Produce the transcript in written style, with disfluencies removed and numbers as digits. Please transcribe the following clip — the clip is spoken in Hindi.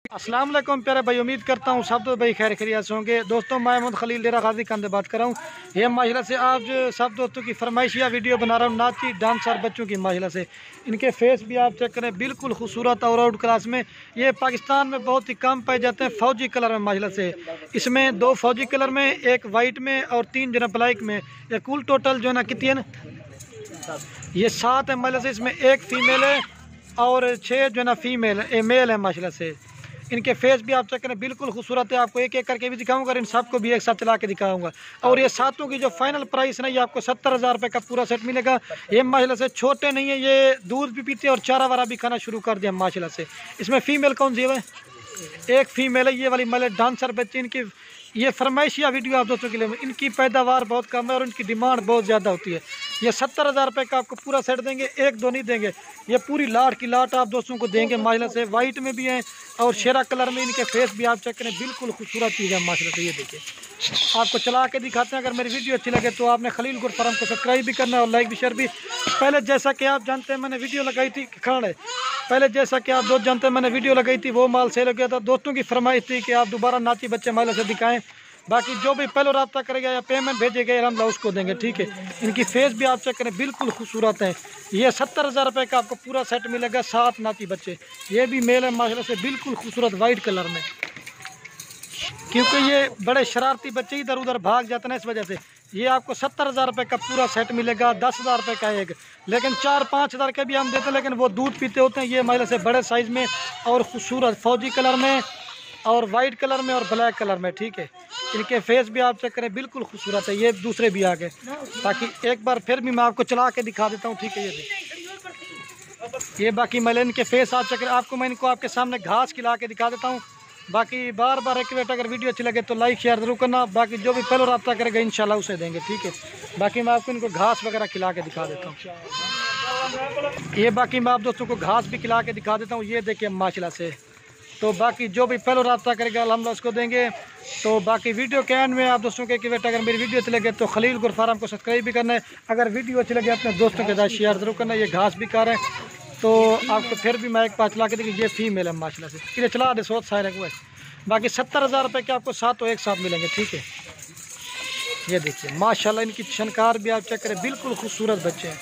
अस्सलाम वालेकुम प्यारे भाई, उम्मीद करता हूँ सब तो भाई खैर खैरियत से होंगे। दोस्तों मैं मोहम्मद खलील डेरा गाजी खान से बात कर रहा हूँ। ये माशाल्लाह से आज सब दोस्तों की फरमाइशिया वीडियो बना रहा हूँ नाची डांसर बच्चों की। माशाल्लाह से इनके फेस भी आप चेक करें, बिल्कुल खूबसूरत और आउट क्लास में। ये पाकिस्तान में बहुत ही कम पाए जाते हैं फौजी कलर में। माशाल्लाह से इसमें 2 फौजी कलर में, 1 वाइट में और 3 जो है ब्लैक में। ये कुल टोटल जो है ना कितनी है ना, ये 7 है। माशाल्लाह से इसमें 1 फीमेल है और 6 जो है ना फीमेल मेल है। माशाल्लाह से इनके फेस भी आप चेक करें, बिल्कुल खूबसूरत है। आपको एक एक करके भी दिखाऊंगा और इन सबको भी एक साथ चला के दिखाऊंगा। और ये सातों की जो फाइनल प्राइस है ना, ये आपको 70,000 रुपये का पूरा सेट मिलेगा। ये माशाल्लाह से छोटे नहीं है, ये दूध भी पीते हैं और चारा वारा भी खाना शुरू कर दिया माशाल्लाह से। इसमें फीमेल कौन सी है? 1 फीमेल है, ये वाली मतलब डांसर बच्चे। इनकी ये फरमाइशिया वीडियो आप दोस्तों के लिए। इनकी पैदावार बहुत कम है और इनकी डिमांड बहुत ज़्यादा होती है। ये 70,000 रुपये का आपको पूरा सेट देंगे, 1-2 नहीं देंगे। ये पूरी लाट की लाट आप दोस्तों को देंगे माशाल्लाह से। वाइट में भी हैं और शेरा कलर में। इनके फेस भी आप चेक करें, बिल्कुल खूबसूरत चीज़ है माशाल्लाह से। ये देखिए, आपको चला के दिखाते हैं। अगर मेरी वीडियो अच्छी लगे तो आपने खलील गुड फार्म को सब्सक्राइब भी करना है और लाइक भी शेयर भी। पहले जैसा कि आप जानते हैं मैंने वीडियो लगाई थी खड़े, पहले जैसा कि आप दोस्त जानते हैं मैंने वीडियो लगाई थी, वो माल सेल हो गया था। दोस्तों की फरमाइश थी कि आप दोबारा नाची बच्चे माला से दिखाएं। बाकी जो भी पहले रब्ता करेगा या पेमेंट भेजेगा हम उसको देंगे, ठीक है। इनकी फेस भी आप चेक करें, बिल्कुल खूबसूरत है। ये 70,000 रुपये का आपको पूरा सेट मिलेगा, 7 नाची बच्चे। ये भी मेल है माशाल्लाह से, बिल्कुल खूबसूरत वाइट कलर में। क्योंकि ये बड़े शरारती बच्चे इधर उधर भाग जाते हैं, इस वजह से ये आपको 70,000 रुपये का पूरा सेट मिलेगा। 10,000 रुपये का एक, लेकिन 4-5 हज़ार के भी हम देते हैं, लेकिन वो दूध पीते होते हैं। ये माशाल्लाह से बड़े साइज़ में और खूबसूरत फौजी कलर में और वाइट कलर में और ब्लैक कलर में, ठीक है। इनके फेस भी आप चेक करें, बिल्कुल खूबसूरत है। ये दूसरे भी आ गए। बाकी एक बार फिर भी मैं आपको चला के दिखा देता हूँ, ठीक है। ये बाकी मैं इनके फेस आप चेक करें। आपको मैं इनको आपके सामने घास खिला के दिखा देता हूँ। बाकी बार बार रिक्वेस्ट, अगर वीडियो अच्छी लगे तो लाइक शेयर जरूर करना। बाकी जो भी पहले रब्ता करेगा इंशाल्लाह उसे देंगे, ठीक है। बाकी मैं आपको इनको घास वगैरह खिला के दिखा देता हूँ। ये बाकी मैं आप दोस्तों को घास भी खिला के दिखा देता हूँ। ये देखिए माशाल्लाह से। तो बाकी जो भी पहले रब्ता करेगा अल्हम्दुलिल्लाह उसको देंगे। तो बाकी वीडियो के एंड में आप दोस्तों के कि बेटा अगर मेरी वीडियो अच्छी लगे तो खलील गुड फार्म को सब्सक्राइब भी करना है। अगर वीडियो अच्छी लगे अपने दोस्तों के साथ शेयर जरूर करना है। ये घास भी खा रहे हैं। तो आपको फिर भी मैं एक बात चला के देखिए, ये फीमेल है माशाल्लाह से। इधर चला दे सोच सारे को। बाकी 70,000 रुपये के आपको 7 एक साथ मिलेंगे, ठीक है। ये देखिए माशाल्लाह इनकी छनकार भी आप चेक करें, बिल्कुल खूबसूरत बच्चे हैं।